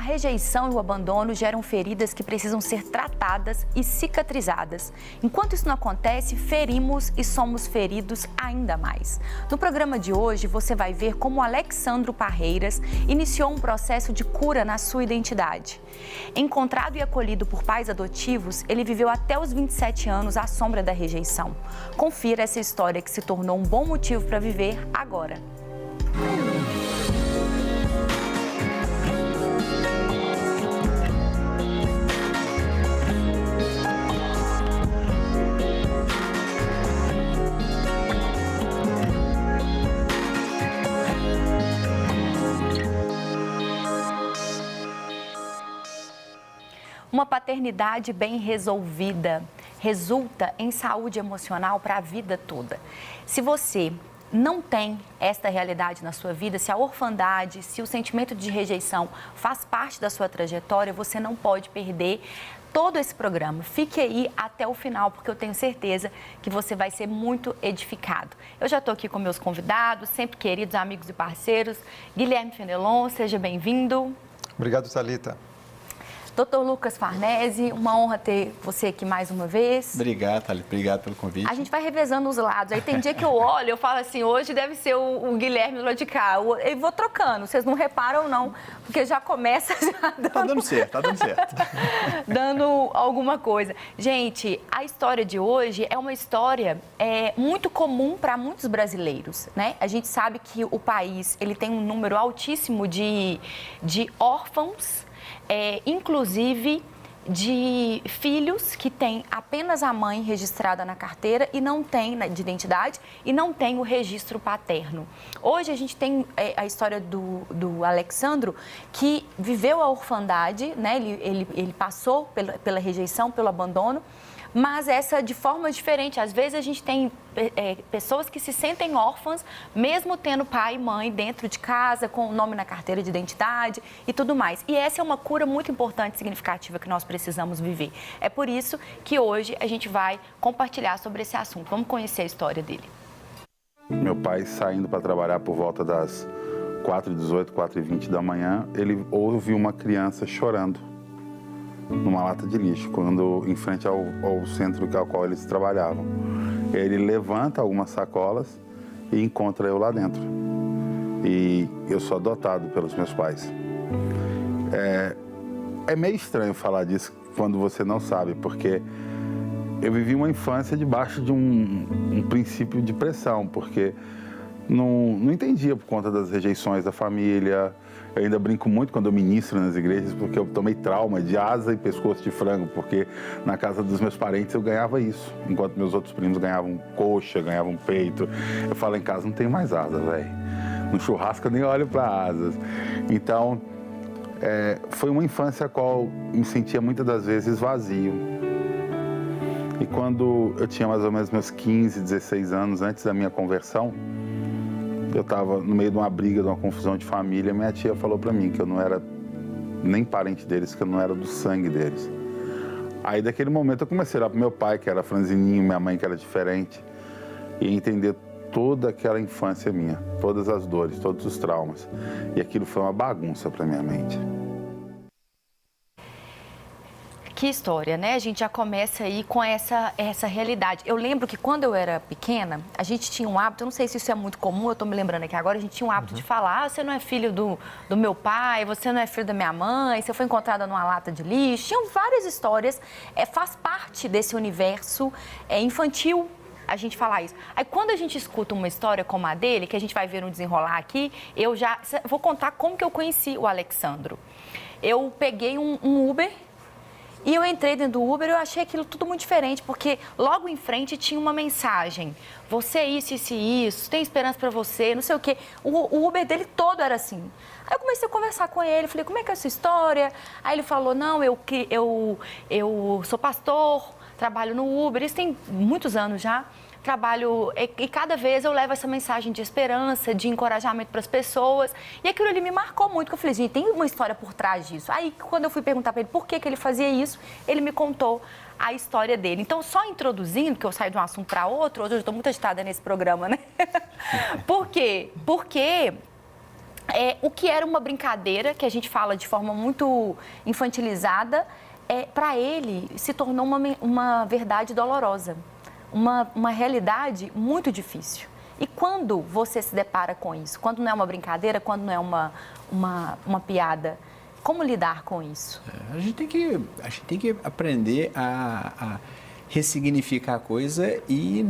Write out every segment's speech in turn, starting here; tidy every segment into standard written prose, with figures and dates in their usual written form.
A rejeição e o abandono geram feridas que precisam ser tratadas e cicatrizadas. Enquanto isso não acontece, ferimos e somos feridos ainda mais. No programa de hoje, você vai ver como o Alexsandro Parreiras iniciou um processo de cura na sua identidade. Encontrado e acolhido por pais adotivos, ele viveu até os 27 anos à sombra da rejeição. Confira essa história que se tornou um bom motivo para viver agora. Uma paternidade bem resolvida resulta em saúde emocional para a vida toda. Se você não tem esta realidade na sua vida, se a orfandade, se o sentimento de rejeição faz parte da sua trajetória, você não pode perder todo esse programa. Fique aí até o final, porque eu tenho certeza que você vai ser muito edificado. Eu já estou aqui com meus convidados, sempre queridos amigos e parceiros. Guilherme Fenelon, seja bem-vindo. Obrigado, Thalita. Dr. Lucas Farnese, uma honra ter você aqui mais uma vez. Obrigado, Thalita. Obrigado pelo convite. A gente vai revezando os lados. Aí tem dia que eu olho, eu falo assim, hoje deve ser o Guilherme lá de cá. Eu vou trocando, vocês não reparam não, porque já começa já dando... Tá dando certo, tá dando certo. Dando alguma coisa. Gente, a história de hoje é uma história muito comum para muitos brasileiros, né? A gente sabe que o país ele tem um número altíssimo de órfãos, inclusive de filhos que têm apenas a mãe registrada na carteira e não tem de identidade e não tem o registro paterno. Hoje a gente tem a história do Alexsandro, que viveu a orfandade, né? Ele passou pela rejeição, pelo abandono, mas essa de forma diferente. Às vezes a gente tem pessoas que se sentem órfãs, mesmo tendo pai e mãe dentro de casa, com o nome na carteira de identidade e tudo mais. E essa é uma cura muito importante e significativa que nós precisamos viver. É por isso que hoje a gente vai compartilhar sobre esse assunto. Vamos conhecer a história dele. Meu pai saindo para trabalhar por volta das 4h18, 4h20 da manhã, ele ouve uma criança chorando numa lata de lixo, quando em frente ao centro ao qual eles trabalhavam. Ele levanta algumas sacolas e encontra eu lá dentro. E eu sou adotado pelos meus pais. É meio estranho falar disso quando você não sabe, porque eu vivi uma infância debaixo de um princípio de pressão, porque não entendia por conta das rejeições da família. Eu ainda brinco muito quando eu ministro nas igrejas, porque eu tomei trauma de asa e pescoço de frango, porque na casa dos meus parentes eu ganhava isso, enquanto meus outros primos ganhavam coxa, ganhavam peito. Eu falo, em casa não tem mais asa, velho. No churrasco eu nem olho para asas. Então, foi uma infância a qual me sentia muitas das vezes vazio. E quando eu tinha mais ou menos meus 15, 16 anos, antes da minha conversão, eu estava no meio de uma briga, de uma confusão de família. Minha tia falou para mim que eu não era nem parente deles, que eu não era do sangue deles. Aí, daquele momento, eu comecei a olhar para meu pai, que era franzininho, minha mãe, que era diferente, e entender toda aquela infância minha, todas as dores, todos os traumas. E aquilo foi uma bagunça para minha mente. Que história, né? A gente já começa aí com essa realidade. Eu lembro que quando eu era pequena, a gente tinha um hábito, eu não sei se isso é muito comum, eu tô me lembrando aqui agora, a gente tinha um hábito de falar, você não é filho do meu pai, você não é filho da minha mãe, você foi encontrada numa lata de lixo. Tinham várias histórias, faz parte desse universo infantil a gente falar isso. Aí quando a gente escuta uma história como a dele, que a gente vai ver no desenrolar aqui, eu vou contar como que eu conheci o Alexsandro. Eu peguei um Uber. E eu entrei dentro do Uber e eu achei aquilo tudo muito diferente, porque logo em frente tinha uma mensagem. Você isso, isso e isso, tem esperança pra você, não sei o quê. O Uber dele todo era assim. Aí eu comecei a conversar com ele, falei, como é que é essa história? Aí ele falou, não, eu sou pastor, trabalho no Uber, isso tem muitos anos já. Trabalho e cada vez eu levo essa mensagem de esperança, de encorajamento para as pessoas. E aquilo ali me marcou muito, porque eu falei, gente, tem uma história por trás disso. Aí, quando eu fui perguntar para ele por que ele fazia isso, ele me contou a história dele. Então, só introduzindo, que eu saio de um assunto para outro, hoje eu estou muito agitada nesse programa, né? Por quê? Porque o que era uma brincadeira, que a gente fala de forma muito infantilizada, para ele se tornou uma verdade dolorosa, uma realidade muito difícil. E quando você se depara com isso? Quando não é uma brincadeira, quando não é uma piada, como lidar com isso? A gente tem que aprender a ressignificar a coisa e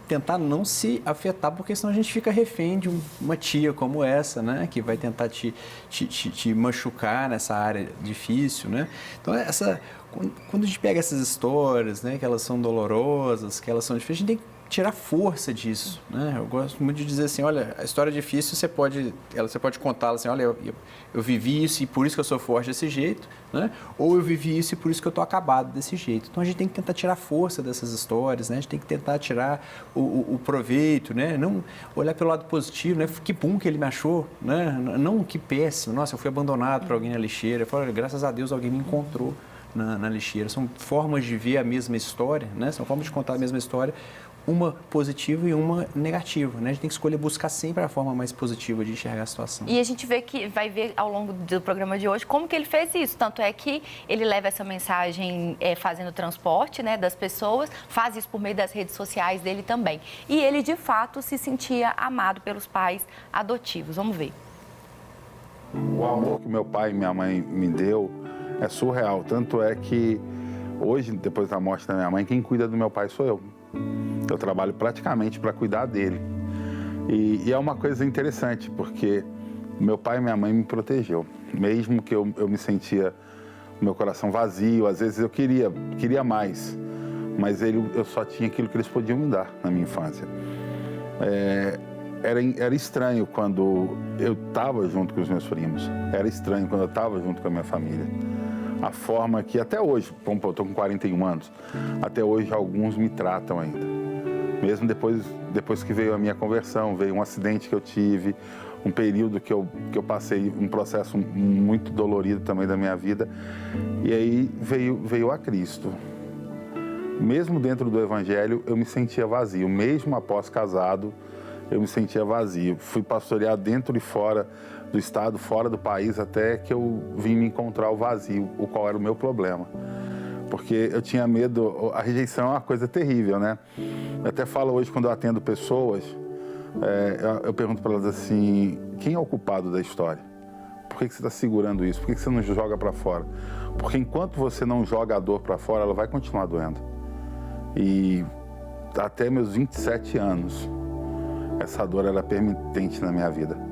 tentar não se afetar, porque senão a gente fica refém de uma tia como essa, né? Que vai tentar te machucar nessa área difícil, né? Então, quando a gente pega essas histórias, né? Que elas são dolorosas, que elas são difíceis, a gente tem que tirar força disso, né? Eu gosto muito de dizer assim, olha, a história é difícil, você pode contá-la assim, olha, eu vivi isso e por isso que eu sou forte desse jeito, né? Ou eu vivi isso e por isso que eu estou acabado desse jeito. Então a gente tem que tentar tirar força dessas histórias, né? A gente tem que tentar tirar o proveito, né? Não olhar pelo lado positivo, né? Que bom que ele me achou, né? Não que péssimo, nossa, eu fui abandonado por alguém na lixeira. Eu falo, olha, graças a Deus alguém me encontrou na lixeira. São formas de ver a mesma história, né? São formas de contar a mesma história, uma positiva e uma negativa, né? A gente tem que escolher buscar sempre a forma mais positiva de enxergar a situação. E a gente vai ver ao longo do programa de hoje como que ele fez isso. Tanto é que ele leva essa mensagem fazendo transporte, né, das pessoas, faz isso por meio das redes sociais dele também. E ele, de fato, se sentia amado pelos pais adotivos. Vamos ver. O amor que meu pai e minha mãe me deu é surreal. Tanto é que hoje, depois da morte da minha mãe, quem cuida do meu pai sou eu. Eu trabalho praticamente para cuidar dele. E é uma coisa interessante, porque meu pai e minha mãe me protegeu. Mesmo que eu me sentia meu coração vazio, às vezes eu queria mais, mas eu só tinha aquilo que eles podiam me dar na minha infância. Era estranho quando eu estava junto com os meus primos. Era estranho quando eu estava junto com a minha família. A forma que até hoje, eu estou com 41 anos, até hoje alguns me tratam ainda. Mesmo depois que veio a minha conversão, veio um acidente que eu tive, um período que eu passei, um processo muito dolorido também da minha vida, e aí veio a Cristo. Mesmo dentro do Evangelho, eu me sentia vazio, mesmo após casado, eu me sentia vazio. Fui pastorear dentro e fora do estado, fora do país, até que eu vim me encontrar o vazio, o qual era o meu problema. Porque eu tinha medo, a rejeição é uma coisa terrível, né? Eu até falo hoje, quando eu atendo pessoas, eu pergunto para elas assim, quem é o culpado da história? Por que você está segurando isso? Por que você não joga para fora? Porque enquanto você não joga a dor para fora, ela vai continuar doendo. E até meus 27 anos, essa dor era permanente na minha vida.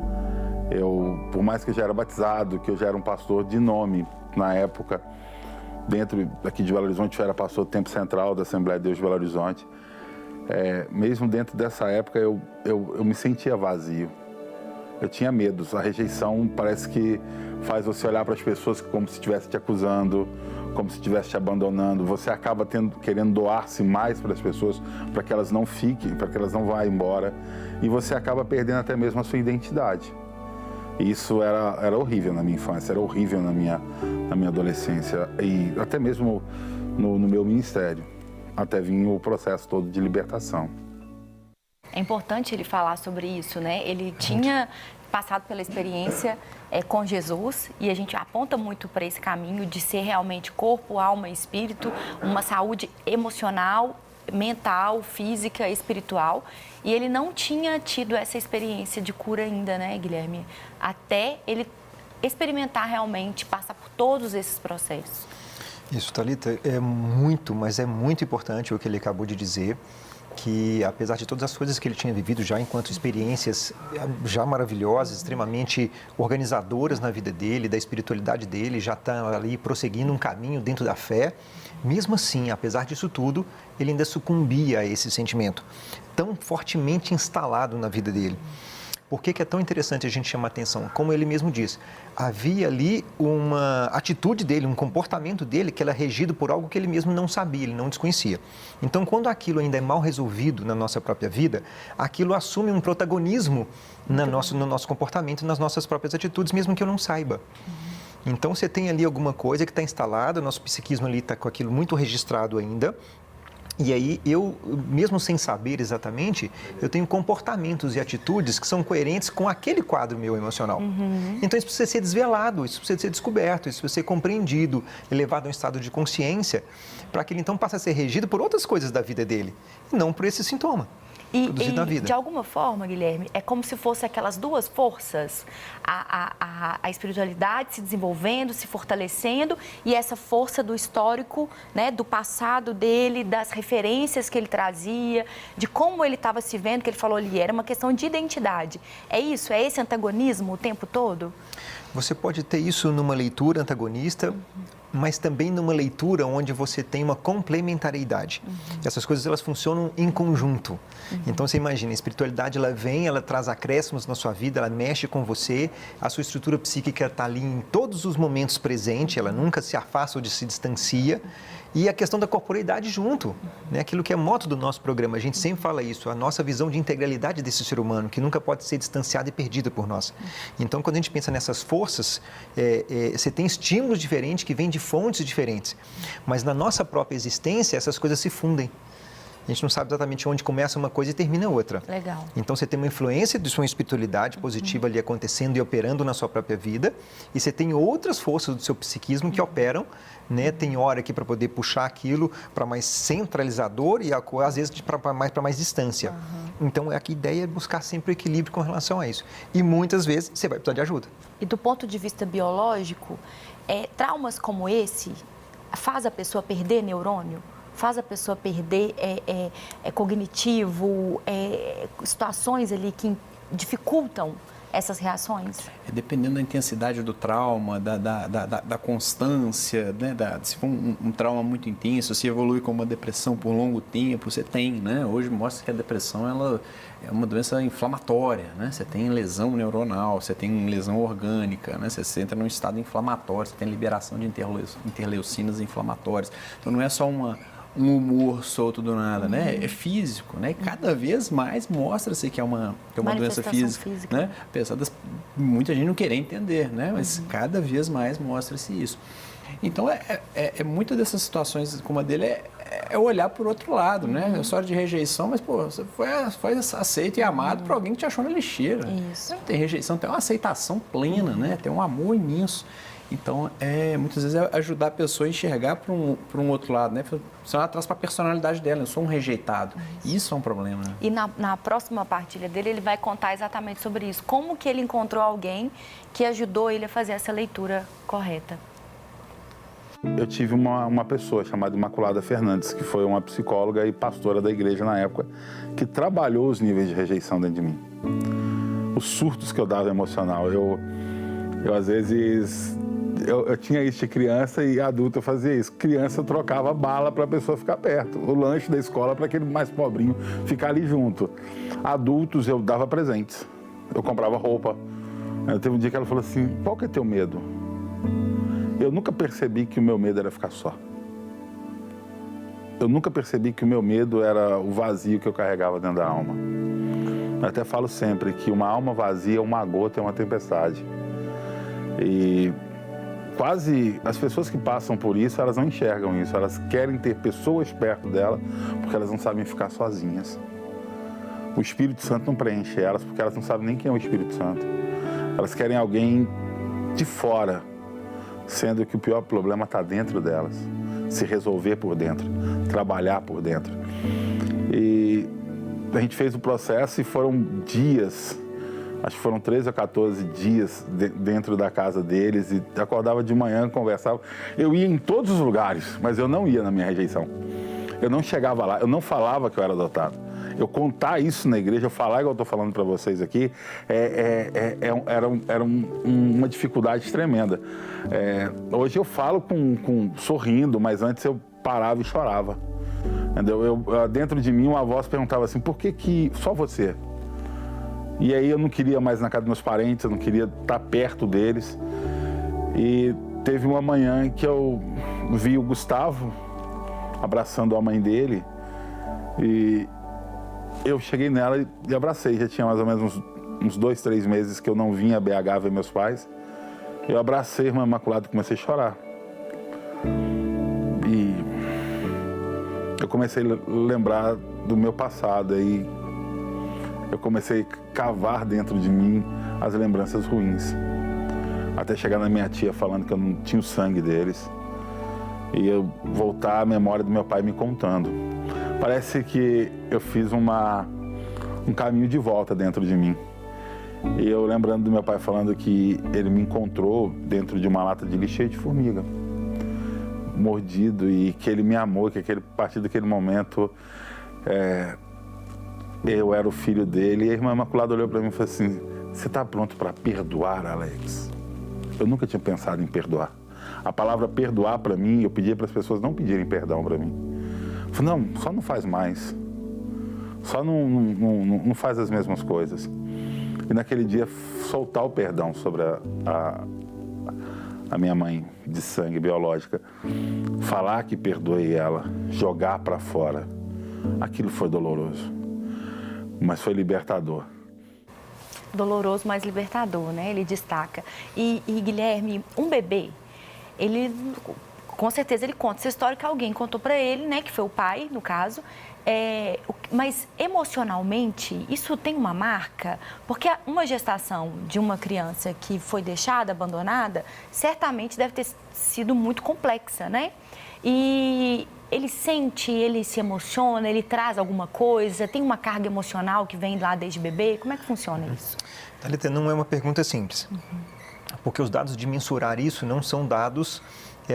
Por mais que eu já era batizado, que eu já era um pastor de nome na época, dentro aqui de Belo Horizonte, eu era pastor do Tempo Central da Assembleia de Deus de Belo Horizonte. Mesmo dentro dessa época, eu me sentia vazio. Eu tinha medos. A rejeição parece que faz você olhar para as pessoas como se estivesse te acusando, como se estivesse te abandonando. Você acaba querendo doar-se mais para as pessoas, para que elas não fiquem, para que elas não vá embora. E você acaba perdendo até mesmo a sua identidade. E isso era horrível na minha infância, era horrível na minha adolescência e até mesmo no meu ministério, até vir o processo todo de libertação. É importante ele falar sobre isso, né? Ele tinha passado pela experiência com Jesus e a gente aponta muito para esse caminho de ser realmente corpo, alma e espírito, uma saúde emocional, mental, física, espiritual. E ele não tinha tido essa experiência de cura ainda, né, Guilherme? Até ele experimentar realmente, passar por todos esses processos. Isso, Thalita, mas é muito importante o que ele acabou de dizer, que apesar de todas as coisas que ele tinha vivido já enquanto experiências já maravilhosas, extremamente organizadoras na vida dele, da espiritualidade dele, já está ali prosseguindo um caminho dentro da fé, mesmo assim, apesar disso tudo, ele ainda sucumbia a esse sentimento tão fortemente instalado na vida dele. Por que é tão interessante a gente chamar a atenção? Como ele mesmo diz, havia ali uma atitude dele, um comportamento dele que era regido por algo que ele mesmo não sabia, ele não desconhecia. Então, quando aquilo ainda é mal resolvido na nossa própria vida, aquilo assume um protagonismo no nosso comportamento, nas nossas próprias atitudes, mesmo que eu não saiba. Então, você tem ali alguma coisa que está instalada, nosso psiquismo ali está com aquilo muito registrado ainda, E aí eu, mesmo sem saber exatamente, eu tenho comportamentos e atitudes que são coerentes com aquele quadro meu emocional. Então isso precisa ser desvelado, isso precisa ser descoberto, isso precisa ser compreendido, elevado a um estado de consciência, para que ele então passe a ser regido por outras coisas da vida dele, e não por esse sintoma. E, produzido na vida. de alguma forma, Guilherme, é como se fossem aquelas duas forças, a espiritualidade se desenvolvendo, se fortalecendo, e essa força do histórico, né, do passado dele, das referências que ele trazia, de como ele estava se vendo, que ele falou ali, era uma questão de identidade. É isso? É esse antagonismo o tempo todo? Você pode ter isso numa leitura antagonista, mas também numa leitura onde você tem uma complementariedade. Essas coisas, elas funcionam em conjunto. Então, você imagina, a espiritualidade, ela vem, ela traz acréscimos na sua vida, ela mexe com você, a sua estrutura psíquica está ali em todos os momentos presente, ela nunca se afasta ou se distancia. E a questão da corporeidade junto, né? Aquilo que é moto do nosso programa, a gente sempre fala isso, a nossa visão de integralidade desse ser humano, que nunca pode ser distanciada e perdida por nós. Então, quando a gente pensa nessas forças, você tem estímulos diferentes que vêm de fontes diferentes, mas na nossa própria existência, essas coisas se fundem. A gente não sabe exatamente onde começa uma coisa e termina outra. Legal. Então, você tem uma influência de sua espiritualidade positiva ali acontecendo e operando na sua própria vida. E você tem outras forças do seu psiquismo que operam, né? Tem hora aqui para poder puxar aquilo para mais centralizador e às vezes para mais distância. Então, a ideia é buscar sempre o equilíbrio com relação a isso. E muitas vezes você vai precisar de ajuda. E do ponto de vista biológico, traumas como esse faz a pessoa perder neurônio? Faz a pessoa perder cognitivo, situações ali que dificultam essas reações? Dependendo da intensidade do trauma, da constância, né? Se for um trauma muito intenso, se evolui com uma depressão por longo tempo, você tem, né? Hoje mostra que a depressão ela é uma doença inflamatória, né? Você tem lesão neuronal, você tem lesão orgânica, né? Você entra num estado inflamatório, você tem liberação de interleucinas inflamatórias. Então não é só um humor solto do nada, né? É físico, né? E cada vez mais mostra-se que é uma doença física, né? Apesar de muita gente não querer entender, né? Mas cada vez mais mostra-se isso. Então, muitas dessas situações como a dele é olhar por outro lado, né? É história de rejeição, mas, pô, você foi aceito e amado por alguém que te achou na lixeira. Isso. Não tem rejeição, tem uma aceitação plena, né? Tem um amor imenso. Então, muitas vezes é ajudar a pessoa a enxergar para um outro lado, né? Senão ela traz para a personalidade dela, eu sou um rejeitado. Isso é um problema, né? E na próxima partilha dele, ele vai contar exatamente sobre isso. Como que ele encontrou alguém que ajudou ele a fazer essa leitura correta. Eu tive uma pessoa chamada Imaculada Fernandes, que foi uma psicóloga e pastora da igreja na época, que trabalhou os níveis de rejeição dentro de mim. Os surtos que eu dava emocional. Eu às vezes... Eu tinha isso de criança e adulto eu fazia isso. Criança eu trocava bala para a pessoa ficar perto. O lanche da escola para aquele mais pobrinho ficar ali junto. Adultos eu dava presentes. Eu comprava roupa. Teve um dia que ela falou assim, qual que é teu medo? Eu nunca percebi que o meu medo era ficar só. Eu nunca percebi que o meu medo era o vazio que eu carregava dentro da alma. Eu até falo sempre que uma alma vazia, uma gota é uma tempestade. E quase as pessoas que passam por isso, elas não enxergam isso. Elas querem ter pessoas perto dela porque elas não sabem ficar sozinhas. O Espírito Santo não preenche elas porque elas não sabem nem quem é o Espírito Santo. Elas querem alguém de fora, sendo que o pior problema está dentro delas. Se resolver por dentro, trabalhar por dentro. E a gente fez o processo e foram dias, acho que foram 13 ou 14 dias dentro da casa deles, e acordava de manhã, conversava. Eu ia em todos os lugares, mas eu não ia na minha rejeição. Eu não chegava lá, eu não falava que eu era adotado. Eu contar isso na igreja, eu falar igual eu estou falando para vocês aqui, era uma dificuldade tremenda. Hoje eu falo sorrindo, mas antes eu parava e chorava. Entendeu? Dentro de mim uma voz perguntava assim, por que só você? E aí eu não queria mais na casa dos meus parentes, eu não queria estar perto deles. E teve uma manhã que eu vi o Gustavo abraçando a mãe dele e eu cheguei nela e abracei. Já tinha mais ou menos uns 2, 3 meses que eu não vinha a BH ver meus pais. Eu abracei a irmã Imaculada e comecei a chorar. E eu comecei a lembrar do meu passado. Aí eu comecei a cavar dentro de mim as lembranças ruins. Até chegar na minha tia falando que eu não tinha o sangue deles. E eu voltar à memória do meu pai me contando. Parece que eu fiz um caminho de volta dentro de mim. E eu lembrando do meu pai falando que ele me encontrou dentro de uma lata de lixo cheia de formiga, mordido, e que ele me amou, que a partir daquele momento eu era o filho dele. E a irmã Imaculada olhou para mim e falou assim: você está pronto para perdoar, Alex? Eu nunca tinha pensado em perdoar. A palavra perdoar para mim, eu pedia para as pessoas não pedirem perdão para mim. Eu falei: não, só não faz mais. Só não faz as mesmas coisas. E naquele dia, soltar o perdão sobre a minha mãe de sangue biológica, falar que perdoei ela, jogar para fora, aquilo foi doloroso, mas foi libertador. Doloroso, mas libertador, né? Ele destaca. E Guilherme, um bebê, ele, com certeza, ele conta essa história que alguém contou para ele, né? Que foi o pai, no caso. Mas emocionalmente, isso tem uma marca? Porque uma gestação de uma criança que foi deixada, abandonada, certamente deve ter sido muito complexa, né? E ele sente, ele se emociona, ele traz alguma coisa, tem uma carga emocional que vem lá desde bebê? Como é que funciona isso? Thalita, não é uma pergunta simples, porque os dados de mensurar isso não são dados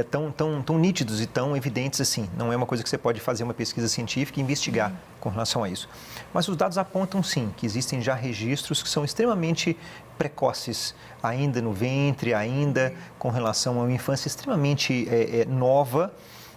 tão nítidos e tão evidentes assim. Não é uma coisa que você pode fazer uma pesquisa científica e investigar com relação a isso. Mas os dados apontam sim que existem já registros que são extremamente precoces, ainda no ventre, ainda com relação a uma infância extremamente nova.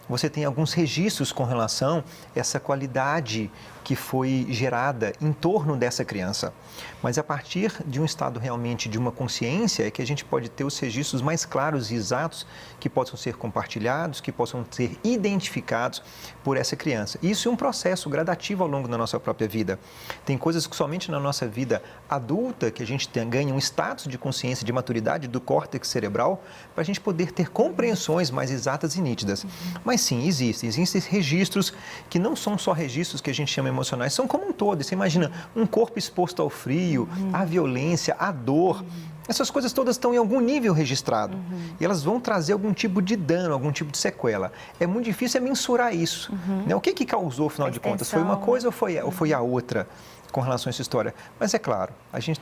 Você tem alguns registros com relação a essa qualidade que foi gerada em torno dessa criança. Mas a partir de um estado realmente de uma consciência é que a gente pode ter os registros mais claros e exatos que possam ser compartilhados, que possam ser identificados por essa criança. Isso é um processo gradativo ao longo da nossa própria vida. Tem coisas que somente na nossa vida adulta que a gente ganha um status de consciência, de maturidade do córtex cerebral para a gente poder ter compreensões mais exatas e nítidas. Mas sim, existem registros que não são só registros que a gente chama emocionais, são como um todo. Você imagina um corpo exposto ao frio, à violência, à dor. Essas coisas todas estão em algum nível registrado e elas vão trazer algum tipo de dano, algum tipo de sequela. É muito difícil mensurar isso. Né? O que causou, afinal de contas? Foi uma coisa ou foi a outra com relação a essa história? Mas é claro,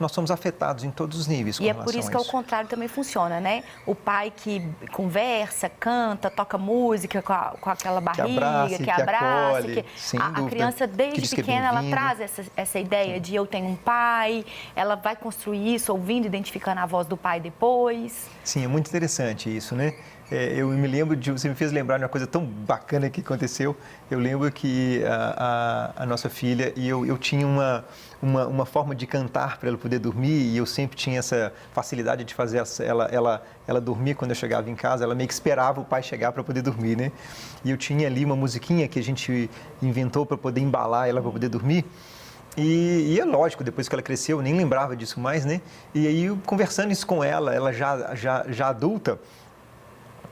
nós somos afetados em todos os níveis com relação a isso. E é por isso que ao contrário também funciona, né? O pai que conversa, canta, toca música com aquela barriga, que abraça, acolhe, a criança desde pequena ela traz essa ideia de eu tenho um pai, ela vai construir isso ouvindo, identificando a voz do pai depois. Sim, é muito interessante isso, né? Eu me lembro você me fez lembrar de uma coisa tão bacana que aconteceu. Eu lembro que a nossa filha e eu tinha uma forma de cantar para ela poder dormir e eu sempre tinha essa facilidade de fazer ela dormir quando eu chegava em casa. Ela meio que esperava o pai chegar para poder dormir, né? E eu tinha ali uma musiquinha que a gente inventou para poder embalar ela para poder dormir. E é lógico, depois que ela cresceu, eu nem lembrava disso mais, né? E aí, conversando isso com ela já adulta,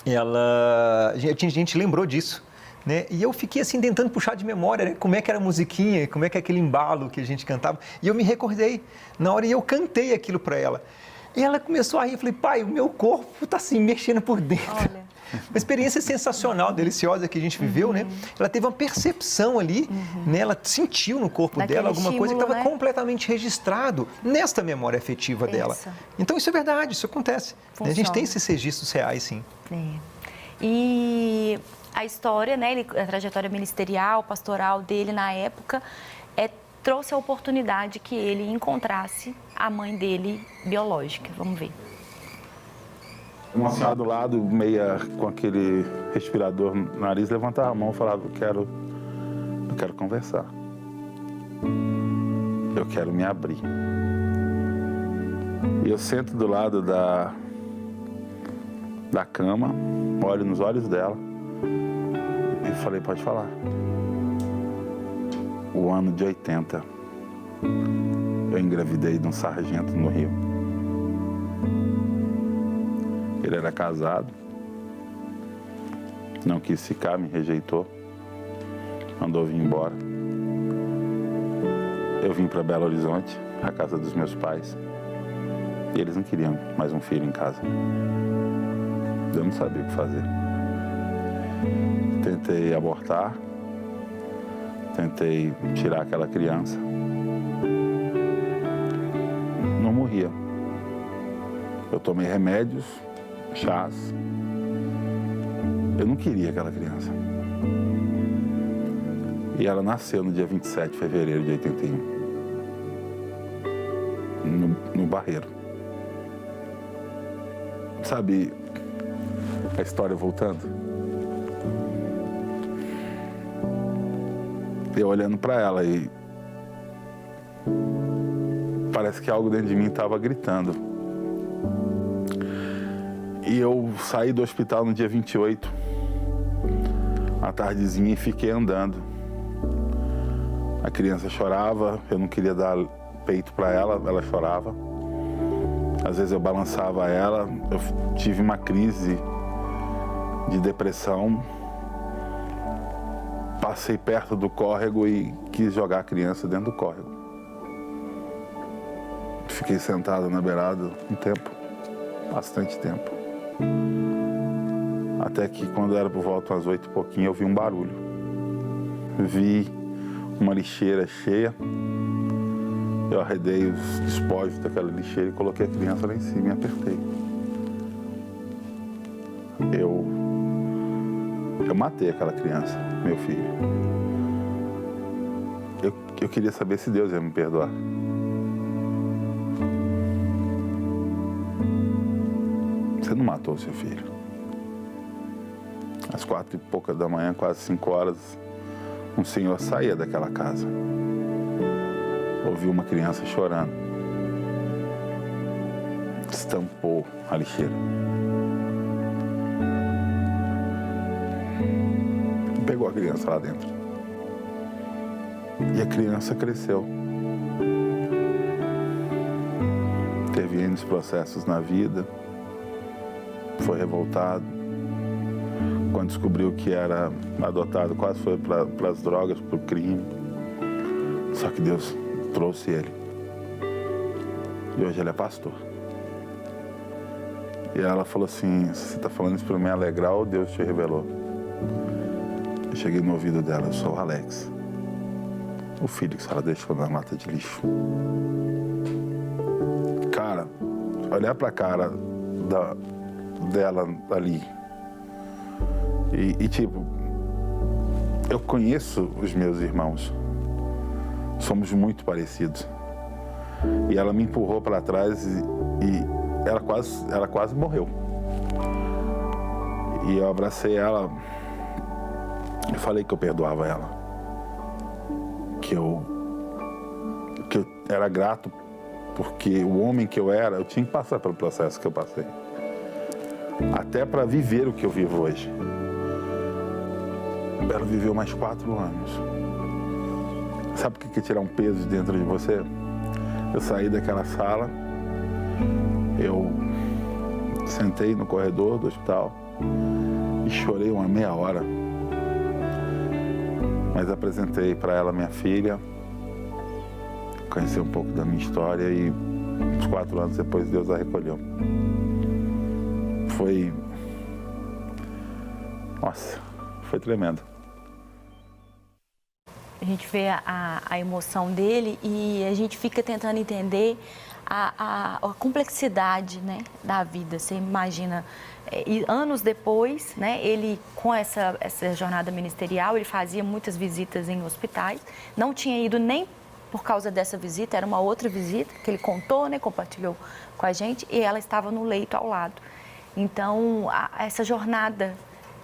a gente lembrou disso, né? E eu fiquei assim tentando puxar de memória, né? Como é que era a musiquinha, como é que é aquele embalo que a gente cantava. E eu me recordei na hora e eu cantei aquilo para ela. E ela começou a rir, eu falei: pai, o meu corpo está assim mexendo por dentro. Olha. Uma experiência sensacional, deliciosa que a gente viveu, né? Ela teve uma percepção ali, né? Ela sentiu no corpo dela alguma coisa que estava completamente registrado nesta memória afetiva dela. Então isso é verdade, isso acontece. A gente tem esses registros reais, sim. E a história, né? A trajetória ministerial, pastoral dele na época trouxe a oportunidade que ele encontrasse a mãe dele biológica. Vamos ver. Uma senhora do lado, meia com aquele respirador no nariz, levantava a mão e falava: eu quero conversar. Eu quero me abrir. E eu sento do lado da cama, olho nos olhos dela e falei: pode falar. O ano de 80, eu engravidei de um sargento no Rio. Ele era casado, não quis ficar, me rejeitou. mandou vir embora. Eu vim para Belo Horizonte, a casa dos meus pais, e eles não queriam mais um filho em casa. Eu não sabia o que fazer. Tentei abortar, tentei tirar aquela criança. Não morria. Eu tomei remédios, chás. Eu não queria aquela criança. E ela nasceu no dia 27 de fevereiro de 81, no Barreiro. Sabe a história voltando? Eu olhando para ela e parece que algo dentro de mim estava gritando. E eu saí do hospital no dia 28, à tardezinha, e fiquei andando. A criança chorava, eu não queria dar peito para ela, ela chorava. Às vezes eu balançava ela, eu tive uma crise de depressão. Passei perto do córrego e quis jogar a criança dentro do córrego. Fiquei sentado na beirada um tempo, bastante tempo. Até que quando era por volta às 8 e pouquinho, eu vi um barulho. Vi uma lixeira cheia. Eu arredei os despojos daquela lixeira e coloquei a criança lá em cima e apertei. Eu matei aquela criança, meu filho. Eu queria saber se Deus ia me perdoar. Você não matou seu filho. Às 4 e pouca da manhã, quase 5 horas, um senhor saía daquela casa. Ouviu uma criança chorando. Estampou a lixeira. Pegou a criança lá dentro. E a criança cresceu. Teve N processos na vida. Foi revoltado. Quando descobriu que era adotado, quase foi para as drogas, para o crime. Só que Deus trouxe ele. E hoje ele é pastor. E ela falou assim: você está falando isso para me alegrar ou Deus te revelou? Eu cheguei no ouvido dela: eu sou o Alex, o filho que a senhora deixou na lata de lixo. Cara, olhar para a cara dela ali e tipo, eu conheço os meus irmãos, somos muito parecidos. E ela me empurrou para trás e ela quase morreu. E eu abracei ela. Eu falei que eu perdoava ela, que eu era grato, porque o homem que eu era, eu tinha que passar pelo processo que eu passei, até para viver o que eu vivo hoje. Ela viveu mais 4 anos. Sabe o que é tirar um peso de dentro de você? Eu saí daquela sala, eu sentei no corredor do hospital e chorei uma meia hora. Mas apresentei para ela minha filha, conheci um pouco da minha história e uns 4 anos depois Deus a recolheu. Foi tremendo. A gente vê a emoção dele e a gente fica tentando entender a complexidade, né, da vida. Você imagina, e anos depois, né, ele com essa jornada ministerial, ele fazia muitas visitas em hospitais, não tinha ido nem por causa dessa visita, era uma outra visita que ele contou, né, compartilhou com a gente, e ela estava no leito ao lado. Então, essa jornada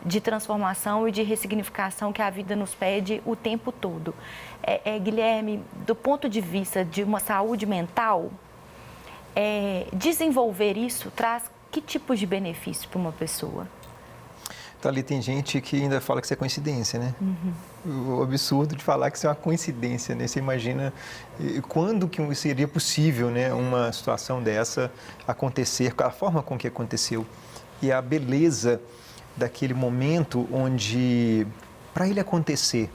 de transformação e de ressignificação que a vida nos pede o tempo todo. Guilherme, do ponto de vista de uma saúde mental, desenvolver isso traz que tipo de benefício para uma pessoa? Então, ali tem gente que ainda fala que isso é coincidência, né? Uhum. O absurdo de falar que isso é uma coincidência, né? Você imagina quando que seria possível, né, uma situação dessa acontecer, a forma com que aconteceu e a beleza daquele momento onde, para ele acontecer,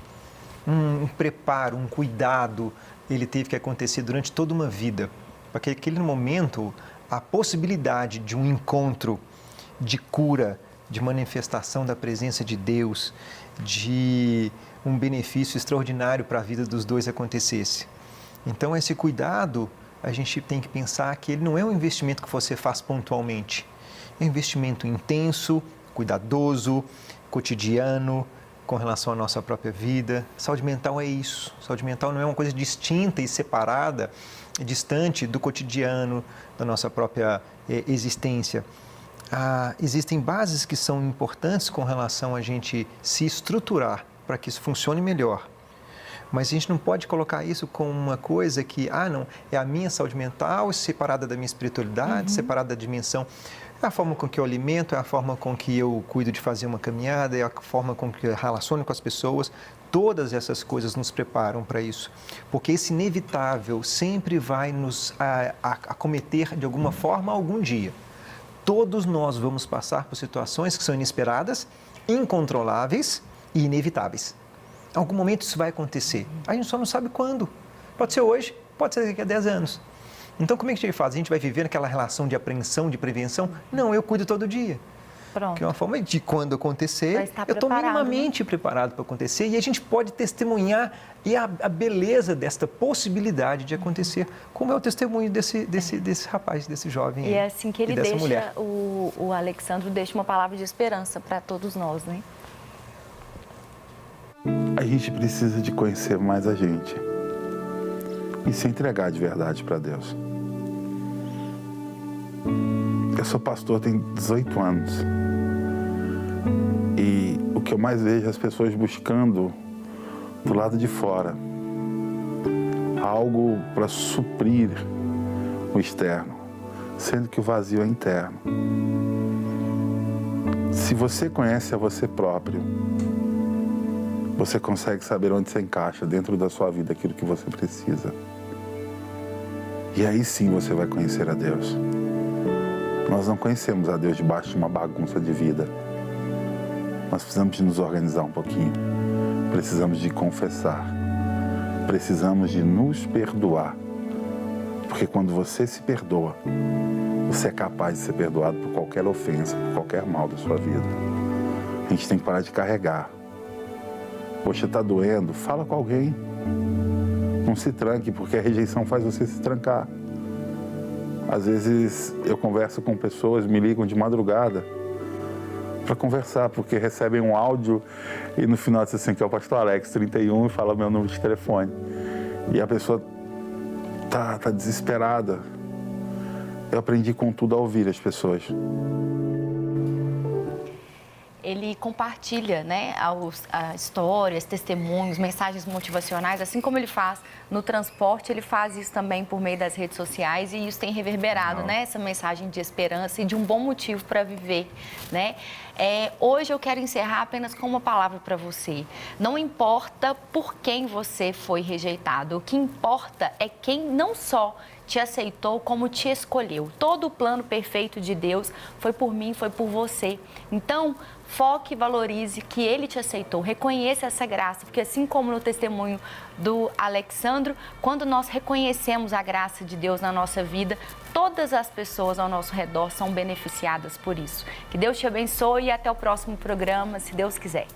um preparo, um cuidado, ele teve que acontecer durante toda uma vida. Para que aquele momento, a possibilidade de um encontro, de cura, de manifestação da presença de Deus, de um benefício extraordinário para a vida dos dois acontecesse. Então, esse cuidado, a gente tem que pensar que ele não é um investimento que você faz pontualmente. É um investimento intenso, cuidadoso, cotidiano, com relação à nossa própria vida. Saúde mental é isso. Saúde mental não é uma coisa distinta e separada, distante do cotidiano, da nossa própria existência. Existem bases que são importantes com relação a gente se estruturar para que isso funcione melhor. Mas a gente não pode colocar isso como uma coisa que, não, é a minha saúde mental separada da minha espiritualidade, separada da dimensão. É a forma com que eu alimento, é a forma com que eu cuido de fazer uma caminhada, é a forma com que eu relaciono com as pessoas. Todas essas coisas nos preparam para isso. Porque esse inevitável sempre vai nos acometer de alguma forma algum dia. Todos nós vamos passar por situações que são inesperadas, incontroláveis e inevitáveis. Em algum momento isso vai acontecer. A gente só não sabe quando. Pode ser hoje, pode ser daqui a 10 anos. Então, como é que a gente faz? A gente vai viver naquela relação de apreensão, de prevenção? Não, eu cuido todo dia. Pronto. Que é uma forma de, quando acontecer, eu estou minimamente preparado para acontecer. E a gente pode testemunhar a beleza desta possibilidade de acontecer, como é o testemunho desse rapaz, desse jovem. E é assim que ele deixa, mulher. o Alexandro deixa uma palavra de esperança para todos nós, né? A gente precisa de conhecer mais a gente e se entregar de verdade para Deus. Eu sou pastor, tenho 18 anos e o que eu mais vejo é as pessoas buscando do lado de fora algo para suprir o externo, sendo que o vazio é interno. Se você conhece a você próprio, você consegue saber onde você encaixa dentro da sua vida aquilo que você precisa. E aí sim você vai conhecer a Deus. Nós não conhecemos a Deus debaixo de uma bagunça de vida. Nós precisamos de nos organizar um pouquinho. Precisamos de confessar. Precisamos de nos perdoar. Porque quando você se perdoa, você é capaz de ser perdoado por qualquer ofensa, por qualquer mal da sua vida. A gente tem que parar de carregar. Poxa, tá doendo? Fala com alguém. Não se tranque, porque a rejeição faz você se trancar. Às vezes eu converso com pessoas, me ligam de madrugada para conversar, porque recebem um áudio e no final diz assim que é o pastor Alex, 31, e fala meu número de telefone. E a pessoa tá desesperada. Eu aprendi com tudo a ouvir as pessoas. Ele compartilha, né, histórias, testemunhos, mensagens motivacionais, assim como ele faz no transporte, ele faz isso também por meio das redes sociais e isso tem reverberado, né, essa mensagem de esperança e de um bom motivo para viver, né? Hoje eu quero encerrar apenas com uma palavra para você. Não importa por quem você foi rejeitado, o que importa é quem não só te aceitou, como te escolheu. Todo o plano perfeito de Deus foi por mim, foi por você. Então, foque e valorize que Ele te aceitou. Reconheça essa graça, porque assim como no testemunho do Alexandro, quando nós reconhecemos a graça de Deus na nossa vida, todas as pessoas ao nosso redor são beneficiadas por isso. Que Deus te abençoe e até o próximo programa, se Deus quiser.